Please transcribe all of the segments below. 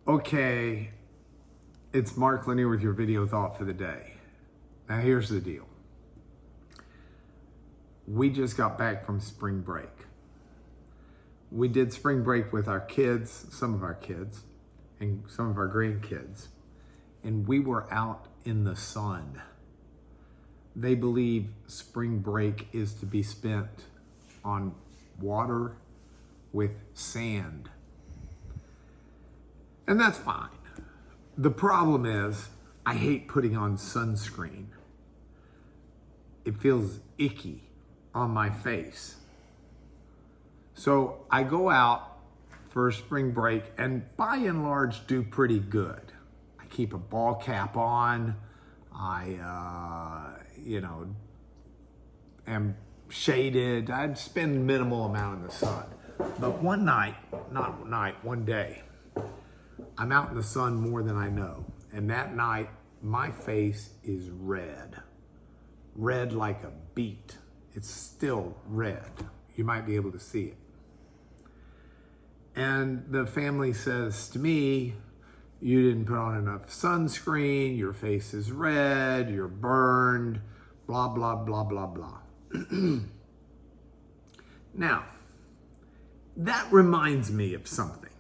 Okay, it's Mark Lanier with your video thought for the day. Now here's the deal. We just got back from spring break. We did spring break with our kids, some of our kids, and some of our grandkids, and we were out in the sun. They believe spring break is to be spent on water with sand. And that's fine. The problem is, I hate putting on sunscreen. It feels icky on my face. So I go out for spring break and by and large do pretty good. I keep a ball cap on. I, am shaded. I'd spend minimal amount in the sun. But one day, I'm out in the sun more than I know. And that night, my face is red. Red like a beet. It's still red. You might be able to see it. And the family says to me, you didn't put on enough sunscreen, your face is red, you're burned, blah, blah, blah, blah, blah. Now, that reminds me of something.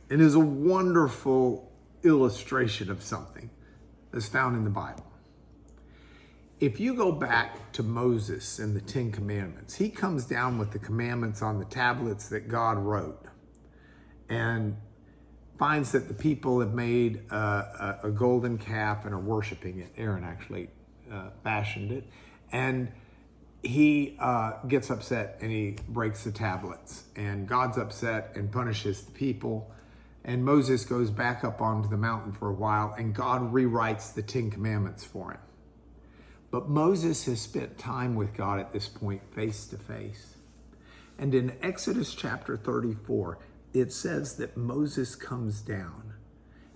It is a wonderful illustration of something that's found in the Bible. If you go back to Moses and the 10 Commandments, he comes down with the commandments on the tablets that God wrote and finds that the people have made a golden calf and are worshiping it. Aaron actually fashioned it. And he gets upset and he breaks the tablets. And God's upset and punishes the people. And Moses goes back up onto the mountain for a while and God rewrites the 10 Commandments for him. But Moses has spent time with God at this point, face to face. And in Exodus chapter 34, it says that Moses comes down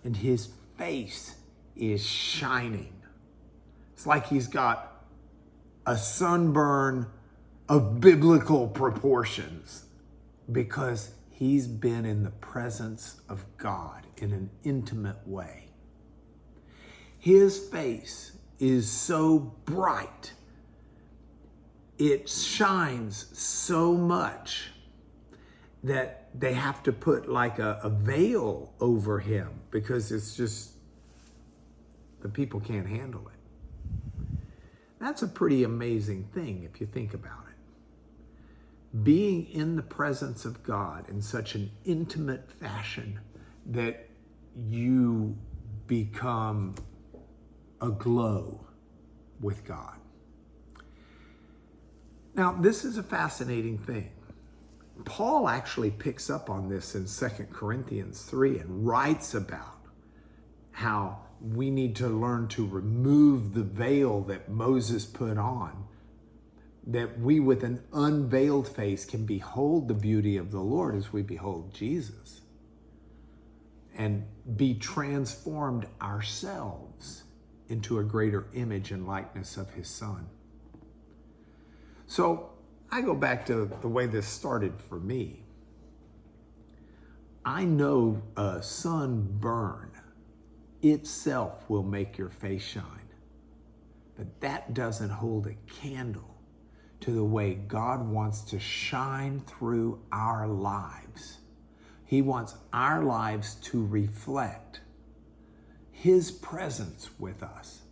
and his face is shining. It's like he's got a sunburn of biblical proportions because he's been in the presence of God in an intimate way. His face is so bright. It shines so much that they have to put like a veil over him because it's just, the people can't handle it. That's a pretty amazing thing if you think about it. Being in the presence of God in such an intimate fashion that you become aglow with God. Now, this is a fascinating thing. Paul actually picks up on this in 2 Corinthians 3 and writes about how we need to learn to remove the veil that Moses put on, that we with an unveiled face can behold the beauty of the Lord as we behold Jesus and be transformed ourselves into a greater image and likeness of his Son. So I go back to the way this started for me. I know a sunburn itself will make your face shine, but that doesn't hold a candle to the way God wants to shine through our lives. He wants our lives to reflect his presence with us.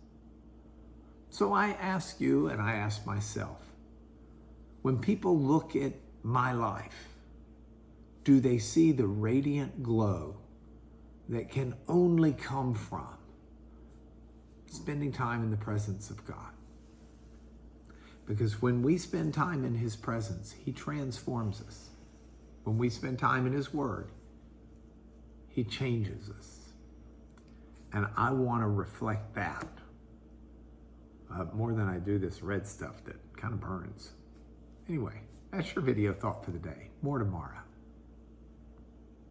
So I ask you and I ask myself, when people look at my life, do they see the radiant glow that can only come from spending time in the presence of God? Because when we spend time in his presence, he transforms us. When we spend time in his word, he changes us. And I want to reflect that more than I do this red stuff that kind of burns. Anyway, that's your video thought for the day. More tomorrow.